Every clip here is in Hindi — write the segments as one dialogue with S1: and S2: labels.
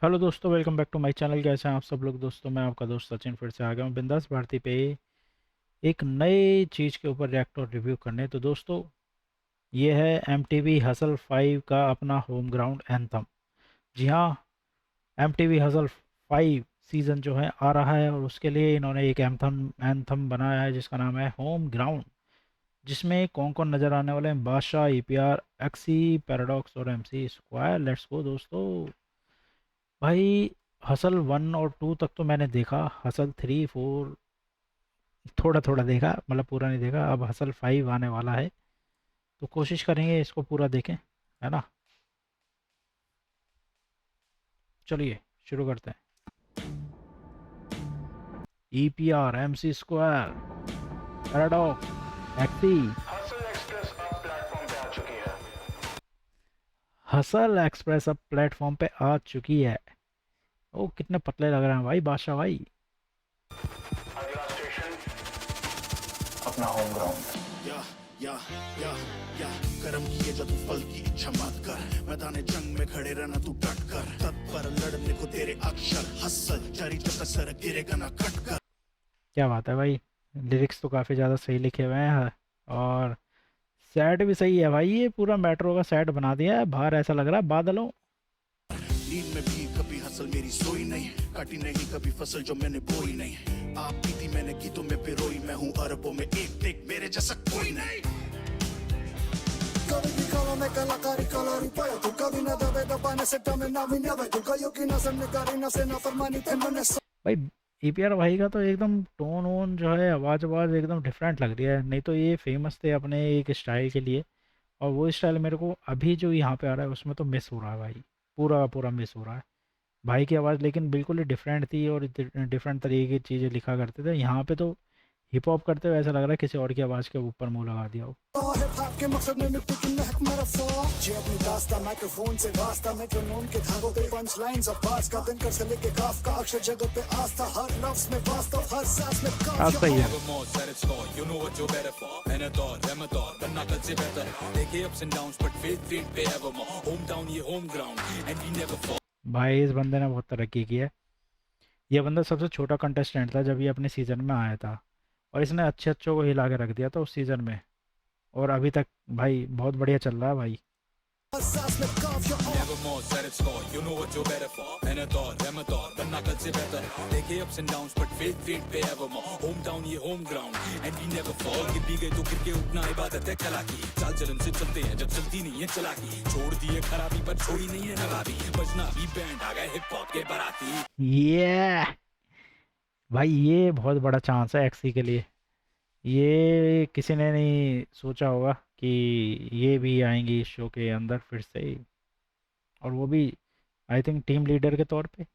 S1: हेलो दोस्तों, welcome back to my channel. कैसे हैं आप सब लोग? दोस्तों मैं आपका दोस्त सचिन फिर से आ गया हूँ बिंदास भारती पे एक नए चीज़ के ऊपर रिएक्ट और रिव्यू करने। तो दोस्तों ये है MTV हसल 5 का अपना होम ग्राउंड एंथम। जी हाँ, MTV हसल 5 सीज़न जो है आ रहा है और उसके लिए इन्होंने एक एंथम एंथम बनाया है जिसका नाम है होम ग्राउंड, जिसमें कौन कौन नज़र आने वाले हैं? बादशाह, EPR, एक्सी, पैराडॉक्स और MC स्क्वायर। लेट्स गो दोस्तों। भाई हसल 1 और 2 तक तो मैंने देखा, हसल 3 4 थोड़ा थोड़ा देखा, मतलब पूरा नहीं देखा। अब हसल 5 आने वाला है तो कोशिश करेंगे इसको पूरा देखें, है ना। चलिए शुरू करते हैं। EPR, MC स्क्वायर, पैराडॉक्स, एक्सी।
S2: हसल एक्सप्रेस अब प्लेटफॉर्म पे आ चुकी है।
S1: हसल एक्सप्रेस अब प्लेटफॉर्म पे आ चुकी है। ओ कितने पतले लग रहे हैं भाई बादशाह भाई।
S2: अगला स्टेशन अपना होम ग्राउंड।
S3: या या या या कर्म किए जो तू फल की इच्छा मत कर, मैदान जंग में खड़े रहना तू डट कर, तत्पर लड़ने को तेरे अक्षर, हसल जारी जब तक सर गिरेगा ना कट कर।
S1: क्या बात है भाई, लिरिक्स तो काफ़ी ज़्यादा सही लिखे हुए हैं और सेट भी सही है भाई। ये पूरा मेट्रो का सेट बना दिया है, बाहर ऐसा लग रहा है बादलों।
S3: नींद में भी कभी हसल मेरी सोई नहीं, काटी नहीं कभी फसल जो मैंने बोई नहीं, आप पीती मैंने गीतों में पिरोई, मैं हूँ अरबों में एक टेक मेरे जैसा कोई नहीं। कभी भी कला में कलाकारी कला रुपया तू कभी ना दबे दबाने से टमे ना भी ना तू कयो की नजर निकारी ना से ना फरमानी थे मने।
S1: भाई EPR भाई का तो एकदम टोन वोन जो है, आवाज़ आवाज़ एकदम डिफरेंट लग रही है। नहीं तो ये फेमस थे अपने एक स्टाइल के लिए, और वो स्टाइल मेरे को अभी जो यहाँ पे आ रहा है उसमें तो मिस हो रहा है भाई, पूरा का पूरा मिस हो रहा है। भाई की आवाज़ लेकिन बिल्कुल ही डिफरेंट थी और डिफरेंट तरीके की चीज़ें लिखा करते थे। यहाँ पे तो हिप हॉप करते हुए ऐसा लग रहा है किसी और की आवाज़ के ऊपर मुंह लगा दिया हो।
S3: के मकसद में मिट्टी की महक मेरा फॉर्म जे अपनी दास्ता माइक्रोफोन से वास्ता मेट्रोनोम के धागों पे पंच लाइंस और पास का दिन कर से लेके काफ का अक्षर जगत पे आस्था, हर लफ्ज में वास्तव, हर सांस में काफ।
S1: आज सही है।
S4: more satisfied, you know what you're better for. Benator, Ramator, बनना कल से बेहतर है। देखे ups and downs, but faith पे evermore. Hometown ये home ground, and we never fall.
S1: भाई इस बंदे ने बहुत तरक्की की है। ये बंदा सबसे छोटा कंटेस्टेंट था जब ये अपने सीज़न में आया था, और इसने अच्छे अच्छों को हिला के रख दिया था उस सीज़न में, और अभी तक भाई बहुत बढ़िया चल रहा है भाई।
S4: Never more satisfied, you know what you're better for. Benator, Ramator, बनना कल से बेहतर है। देखे ups and downs, but faith पे evermore. Hometown ये home ground, and we never fall. गिर भी गए तो गिर के उठना इबादत है कला की। चाल चलन से चलते हैं जब चलती नहीं है चलाकी। छोड़ दिए खराबी पर छोड़ी नहीं है नवाबी। बजना भी बैंड आ गए हिप हॉप के बाराती।
S1: ये भाई ये बहुत बड़ा चांस है एक्सी के लिए। ये किसी ने नहीं सोचा होगा कि ये भी आएंगी इस शो के अंदर फिर से, और वो भी आई थिंक टीम लीडर के तौर पे।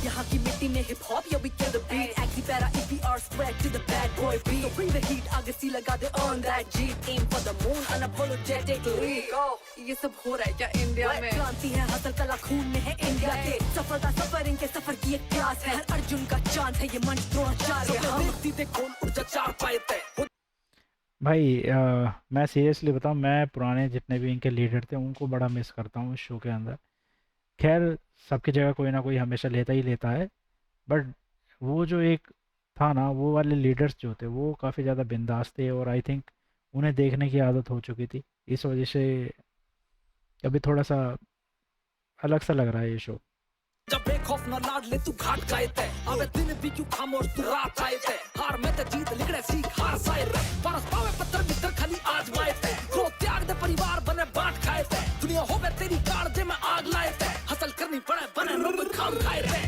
S5: यहाँ की मिट्टी ने हिप हॉप या वी किल द बीट एक्सी पैरा EPR spread to the bad boy beat so bring the heat आगे सी लगा दे on that jeep aim for the moon unapologetically go ये सब हो रहा है क्या इंडिया में? क्रांति है हसल कला खून में है इंडिया के, सफलता सफर इनके सफर की एक क्लास है, हर अर्जुन का चांद है ये मंच द्रोणाचार्य है, हम सीधे खोल ऊर्जा चार पाए थे।
S1: भाई मैं सीरियसली बताऊं, मैं पुराने जितने भी इनके लीडर थे उनको बड़ा मिस करता हूँ इस शो के अंदर। खैर सबकी जगह कोई ना कोई हमेशा लेता ही लेता है, बट वो जो एक था ना, वो वाले लीडर्स जो थे वो काफ़ी ज़्यादा बिंदास थे, और आई थिंक उन्हें देखने की आदत हो चुकी थी। इस वजह से अभी थोड़ा सा अलग सा लग रहा है ये शो।
S5: जब बेखौफ न लाड ले तू घाट गए थे, अबे दिन भी क्यों खामोश तू रात आए थे, हार में ते जीत लिखड़े सीख हार साए रे, बरस पावे पत्थर मित्र खाली आजमाए थे, क्रोध त्याग दे परिवार बने बांट खाए थे, दुनिया हो गए तेरी कार दे में आग लाए थे, हसल करनी पड़े बने रब खाम खाए थे।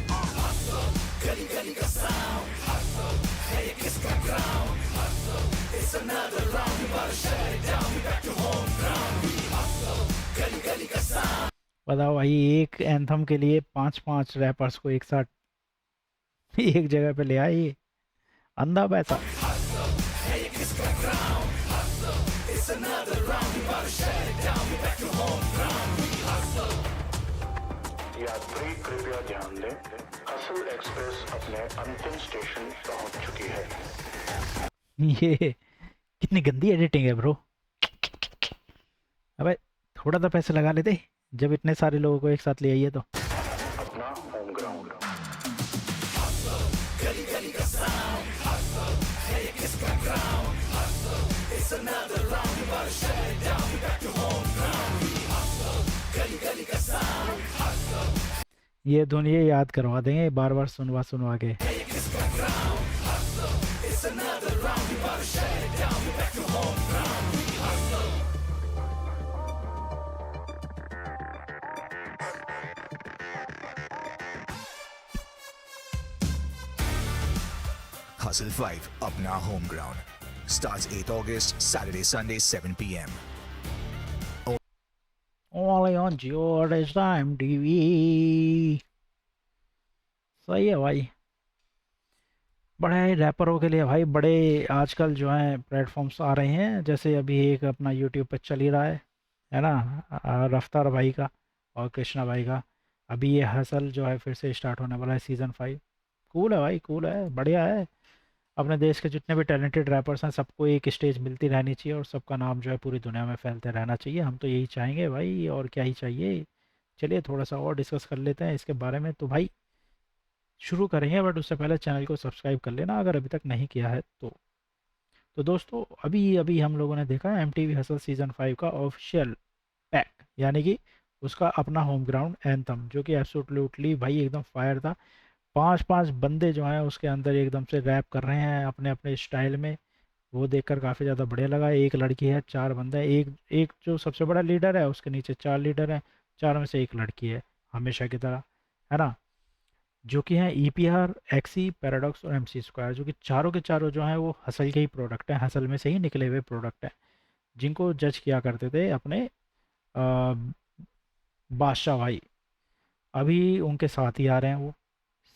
S3: गली गली का साउंड हसल है ये किसका ground, Hustle it's another round, we gotta shut it down, we back to home ground, we hustle गली गली का साउंड।
S1: बताओ भाई, एक एंथम के लिए 5-5 रैपर्स को एक साथ एक जगह पे ले आए, ये अंधा पैसा।
S2: यात्री कृपया ध्यान दें, हसल एक्सप्रेस अपने अंतिम स्टेशन पहुंच चुकी है।
S1: ये कितनी गंदी एडिटिंग है ब्रो। अबे थोड़ा तो पैसे लगा लेते, जब इतने सारे लोगों को एक साथ ले आइए तो।
S2: अपना होम ग्राउंड।
S1: ये धुन ये याद करवा देंगे बार बार सुनवा सुनवा के।
S3: Hustle 5, Apna Home Ground. Starts 8th August, Saturday, Sunday, 7 p.m.
S1: Only on George Time TV। सही है भाई। बड़े रैपरों के लिए भाई बड़े आजकल जो हैं प्लेटफॉर्म्स आ रहे हैं, जैसे अभी एक अपना यूट्यूब पे चल ही रहा है ना, रफ्तार भाई का और कृष्णा भाई का। अभी ये हसल जो है फिर से स्टार्ट होने वाला है सीज़न 5। कूल है भाई, कूल है, बढ़िया है। अपने देश के जितने भी टैलेंटेड रैपर्स हैं सबको एक स्टेज मिलती रहनी चाहिए और सबका नाम जो है पूरी दुनिया में फैलते रहना चाहिए। हम तो यही चाहेंगे भाई, और क्या ही चाहिए। चलिए थोड़ा सा और डिस्कस कर लेते हैं इसके बारे में। तो भाई शुरू करेंगे, बट उससे पहले चैनल को सब्सक्राइब कर लेना अगर अभी तक नहीं किया है तो दोस्तों अभी अभी हम लोगों ने देखा है MTV हसल सीज़न 5 का ऑफिशियल पैक, यानी कि उसका अपना होम ग्राउंड एंथम, जो कि एब्सोल्युटली भाई एकदम फायर था। 5 बंदे जो हैं उसके अंदर एकदम से रैप कर रहे हैं अपने अपने स्टाइल में। वो देखकर काफ़ी ज़्यादा बढ़िया लगा। एक लड़की है, 4 बंदे हैं, एक एक जो सबसे बड़ा लीडर है उसके नीचे 4 लीडर हैं, 4 में से एक लड़की है हमेशा की तरह, है ना। जो कि हैं EPR, एक्सी, पैराडॉक्स और MC स्क्वायर, जो कि चारों के चारों जो हैं वो हसल के ही प्रोडक्ट हैं, हसल में से ही निकले हुए प्रोडक्ट हैं, जिनको जज किया करते थे अपने अ, बादशाह भाई। अभी उनके साथ ही आ रहे हैं वो।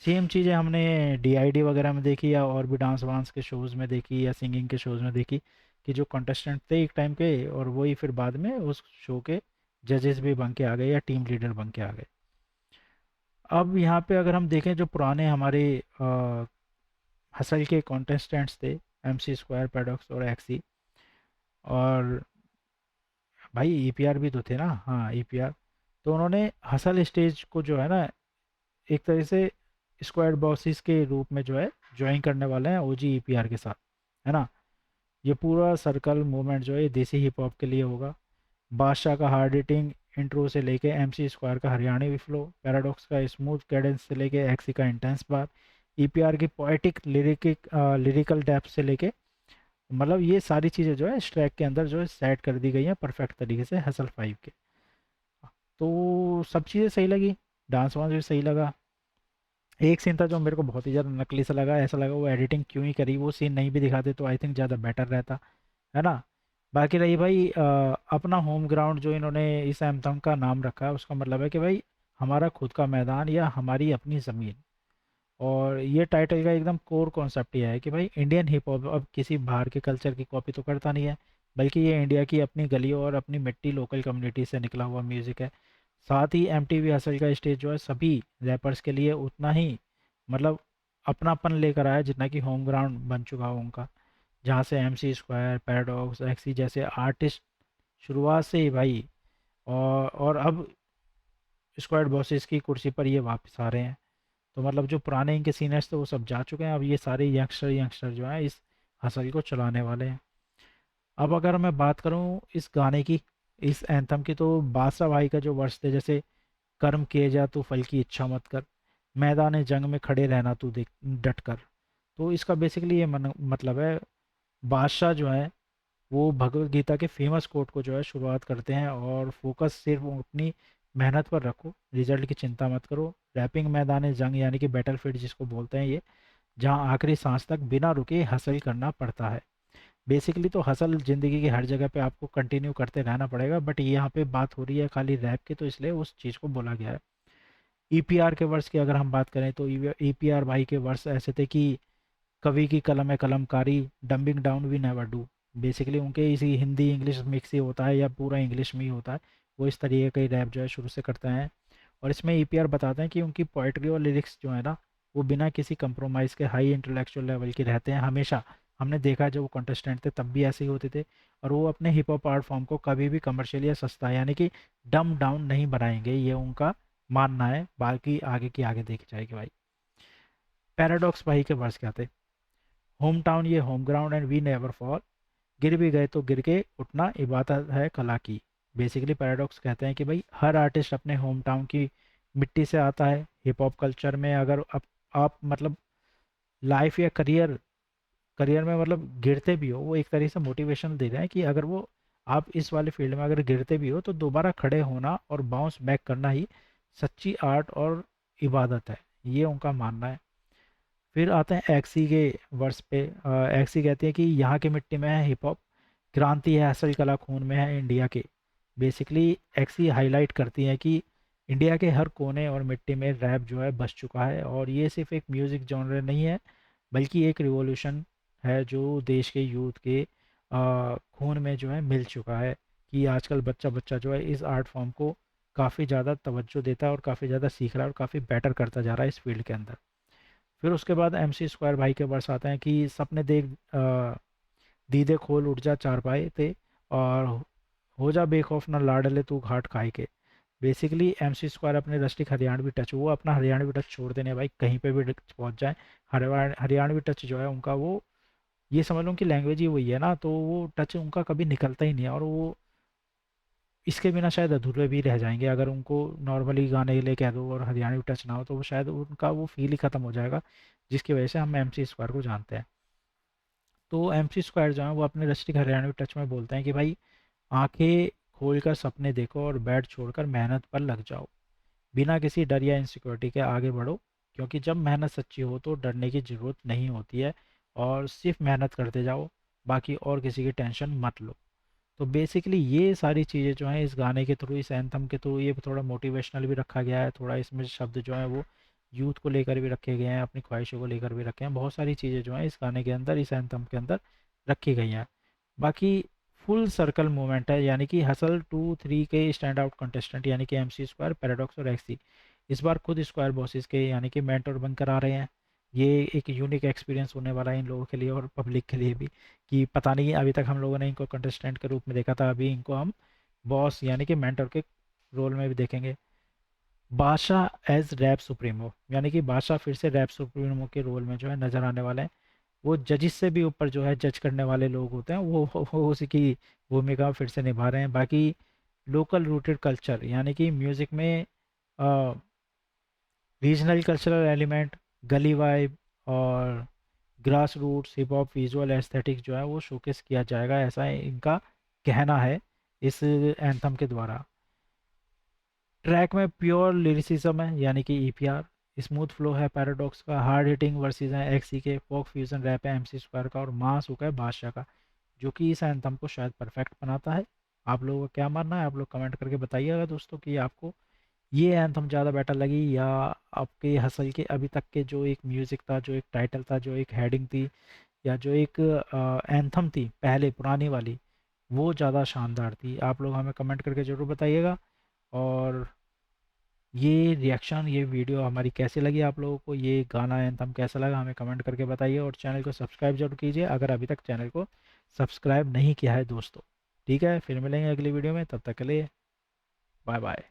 S1: सेम चीज़ें हमने DID वगैरह में देखी या और भी डांस वांस के शोज़ में देखी या सिंगिंग के शोज़ में देखी, कि जो कंटेस्टेंट थे एक टाइम के और वही फिर बाद में उस शो के जजेस भी बन के आ गए या टीम लीडर बन के आ गए। अब यहाँ पे अगर हम देखें जो पुराने हमारे हसल के कॉन्टेस्टेंट्स थे, MC स्क्वायर, पैडॉक्स और एक्सी, और भाई EPR भी तो थे ना, हाँ EPR। तो उन्होंने हसल स्टेज को जो है ना एक तरह से स्क्वाड बॉसेस के रूप में जो है ज्वाइन करने वाले हैं OG EPR के साथ, है ना। ये पूरा सर्कल मूवमेंट जो है ये देसी हिप हॉप के लिए होगा। बादशाह का हार्ड हिटिंग इंट्रो से लेके MC स्क्वायर का हरियाणवी फ्लो, पैराडॉक्स का स्मूथ कैडेंस से लेके एक्सी का इंटेंस बार, EPR की पोएटिक लिरिकल डेप्थ से लेके, मतलब ये सारी चीज़ें जो है इस ट्रैक के अंदर जो है सेट कर दी गई हैं परफेक्ट तरीके से हसल 5 के। तो सब चीज़ें सही लगी, डांस वांस भी सही लगा। एक सीन था जो मेरे को बहुत ही ज़्यादा नकली सा लगा, ऐसा लगा वो एडिटिंग क्यों ही करी, वो सीन नहीं भी दिखाते तो आई थिंक ज़्यादा बेटर रहता, है ना। बाकी रही भाई अपना होम ग्राउंड जो इन्होंने इस एंथम का नाम रखा है, उसका मतलब है कि भाई हमारा खुद का मैदान या हमारी अपनी ज़मीन। और ये टाइटल का एकदम कोर कॉन्सेप्ट ये है कि भाई इंडियन हिप हॉप अब किसी बाहर के कल्चर की कॉपी तो करता नहीं है, बल्कि ये इंडिया की अपनी गलियों और अपनी मिट्टी लोकल कम्युनिटी से निकला हुआ म्यूज़िक है। साथ ही MTV हसल का स्टेज जो है सभी रैपर्स के लिए उतना ही मतलब अपनापन लेकर आया जितना कि होम ग्राउंड बन चुका हो उनका, जहाँ से MC स्क्वायर, पैराडॉक्स, एक्सी जैसे आर्टिस्ट शुरुआत से ही भाई और अब स्क्वाड बॉसेस की कुर्सी पर ये वापस आ रहे हैं। तो मतलब जो पुराने इनके सीनियर्स थे वो सब जा चुके हैं, अब ये सारे यंगस्टर जो हैं इस हसल को चलाने वाले हैं। अब अगर मैं बात करूं इस गाने की, इस एंथम की, तो बादशाह भाई का जो वर्स थे, जैसे कर्म किए जा तू फल की इच्छा मत कर, मैदान जंग में खड़े रहना तू देख डट कर। तो इसका बेसिकली ये मतलब है, बादशाह जो है वो भगवत गीता के फेमस कोट को जो है शुरुआत करते हैं, और फोकस सिर्फ अपनी मेहनत पर रखो, रिजल्ट की चिंता मत करो। रैपिंग मैदान जंग यानी कि बैटलफील्ड जिसको बोलते हैं, ये जहाँ आखिरी सांस तक बिना रुके हसल करना पड़ता है। बेसिकली तो हसल ज़िंदगी की हर जगह पे आपको कंटिन्यू करते रहना पड़ेगा, बट यहाँ पे बात हो रही है खाली रैप की, तो इसलिए उस चीज़ को बोला गया है। EPR के वर्स की अगर हम बात करें तो EPR भाई के वर्स ऐसे थे कि कवि की कलम है कलमकारी, dumbing down we never do. Basically उनके इसी हिंदी इंग्लिश मिक्स ही होता है या पूरा इंग्लिश में ही होता है, वो इस तरीके का ही रैप जो है शुरू से करते हैं। और इसमें EPR बताते हैं कि उनकी पोइट्री और लिरिक्स जो है ना वो बिना किसी कंप्रोमाइज़ के हाई इंटेलेक्चुअल लेवल की रहते हैं हमेशा, हमने देखा जब वो कंटेस्टेंट थे तब भी ऐसे ही होते थे, और वो अपने हिप हॉप आर्ट फॉर्म को कभी भी कमर्शियल या सस्ता यानी कि डम डाउन नहीं बनाएंगे, ये उनका मानना है। बाकी आगे की आगे देखी जाएगी भाई। पैराडॉक्स भाई के वर्ड्स क्या थे? होम टाउन ये home ground and we never fall, गिर भी गए तो गिर के उठना इबादत है कला की। बेसिकली पैराडॉक्स कहते हैं कि भाई हर आर्टिस्ट अपने होम टाउन की मिट्टी से आता है। हिप हॉप कल्चर में अगर आप मतलब लाइफ या करियर करियर में मतलब गिरते भी हो, वो एक तरीके से मोटिवेशन दे रहे हैं कि अगर वो आप इस वाले फील्ड में अगर गिरते भी हो तो दोबारा खड़े होना और बाउंस बैक करना ही सच्ची आर्ट और इबादत है, ये उनका मानना है। फिर आते हैं एक्सी के वर्स पे। एक्सी कहती है कि यहाँ की मिट्टी में है हिप हॉप, क्रांति है असल कला खून में है इंडिया के। बेसिकली एक्सी हाईलाइट करती है कि इंडिया के हर कोने और मिट्टी में रैप जो है बस चुका है, और ये सिर्फ एक म्यूज़िक जॉनर नहीं है बल्कि एक रिवॉल्यूशन है जो देश के यूथ के खून में जो है मिल चुका है। कि आजकल बच्चा बच्चा जो है इस आर्ट फॉर्म को काफ़ी ज़्यादा तवज्जो देता है और काफ़ी ज़्यादा सीख रहा है और काफ़ी बेटर करता जा रहा है इस फील्ड के अंदर। फिर उसके बाद MC स्क्वायर भाई के वर्ड्स आते हैं कि सपने देख दीदे खोल उठ जा चार पाए थे, और हो जा बेखौफ ना लाडले तू घाट खाए के। बेसिकली MC स्क्वायर अपने रस्टिक हरियाणवी टच, वो अपना हरियाणवी टच छोड़ देने भाई, कहीं पे भी पहुंच जाए। हरियाणवी टच जो है उनका, वो ये समझ लो कि लैंग्वेज ही वही है ना, तो वो टच उनका कभी निकलता ही नहीं है, और वो इसके बिना शायद अधूरे भी रह जाएंगे। अगर उनको नॉर्मली गाने के लिए कह दो और हरियाणवी टच ना हो तो वो शायद उनका वो फील ही ख़त्म हो जाएगा, जिसकी वजह से हम MC स्क्वायर को जानते हैं। तो MC स्क्वायर जो है वो अपने रस्टिक हरियाणवी टच में बोलते हैं कि भाई आंखें खोलकर सपने देखो और बैट छोड़कर मेहनत पर लग जाओ, बिना किसी डर या इनसिक्योरिटी के आगे बढ़ो, क्योंकि जब मेहनत सच्ची हो तो डरने की ज़रूरत नहीं होती है, और सिर्फ मेहनत करते जाओ, बाकी और किसी की टेंशन मत लो। तो बेसिकली ये सारी चीज़ें जो हैं इस गाने के थ्रू, इस एंथम के थ्रू, ये थोड़ा मोटिवेशनल भी रखा गया है, थोड़ा इसमें शब्द जो हैं वो यूथ को लेकर भी रखे गए हैं, अपनी ख्वाहिशों को लेकर भी रखे हैं। बहुत सारी चीज़ें जो हैं इस गाने के अंदर, इस एंथम के अंदर रखी गई हैं। बाकी फुल सर्कल मूवमेंट है, यानी कि हसल 2-3 के स्टैंड आउट कंटेस्टेंट यानी कि MC स्क्वायर, पैराडॉक्स और एक्सी इस बार खुद स्क्वायर बॉसेस के यानी कि मेंटर बनकर आ रहे हैं। ये एक यूनिक एक्सपीरियंस होने वाला है इन लोगों के लिए और पब्लिक के लिए भी, कि पता नहीं अभी तक हम लोगों ने इनको कंटेस्टेंट के रूप में देखा था, अभी इनको हम बॉस यानी कि मेंटर के रोल में भी देखेंगे। बादशाह एज रैप सुप्रीमो, यानी कि बादशाह फिर से रैप सुप्रीमो के रोल में जो है नज़र आने वाले हैं। वो जजिस से भी ऊपर जो है जज करने वाले लोग होते हैं, वो उसी की भूमिका फिर से निभा रहे हैं। बाकी लोकल रूटेड कल्चर यानी कि म्यूज़िक में रीजनल कल्चरल एलिमेंट, गली वाइब और grass roots hip hop visual aesthetic जो है वो शोकेस किया जाएगा, ऐसा इनका कहना है इस एंथम के द्वारा। ट्रैक में प्योर लिरिसिज्म है यानी कि EPR, स्मूथ फ्लो है पैराडॉक्स का, हार्ड हिटिंग वर्सेस हैं एक्सी के, फोक फ्यूजन रैप है MC स्क्वायर का, और मास हुक है बादशाह का, जो कि इस एंथम को शायद परफेक्ट बनाता है। आप लोगों का क्या मानना है? आप लोग कमेंट करके बताइएगा दोस्तों कि आपको ये एंथम ज़्यादा बेटर लगी या आपके हसल के अभी तक के जो एक म्यूज़िक था, जो एक टाइटल था, जो एक हेडिंग थी, या जो एक एंथम थी पहले पुरानी वाली, वो ज़्यादा शानदार थी? आप लोग हमें कमेंट करके ज़रूर बताइएगा। और ये रिएक्शन, ये वीडियो हमारी कैसी लगी आप लोगों को, ये गाना एंथम कैसा लगा हमें कमेंट करके बताइए, और चैनल को सब्सक्राइब जरूर कीजिए अगर अभी तक चैनल को सब्सक्राइब नहीं किया है दोस्तों। ठीक है, फिर मिलेंगे अगली वीडियो में, तब तक के लिए बाय बाय।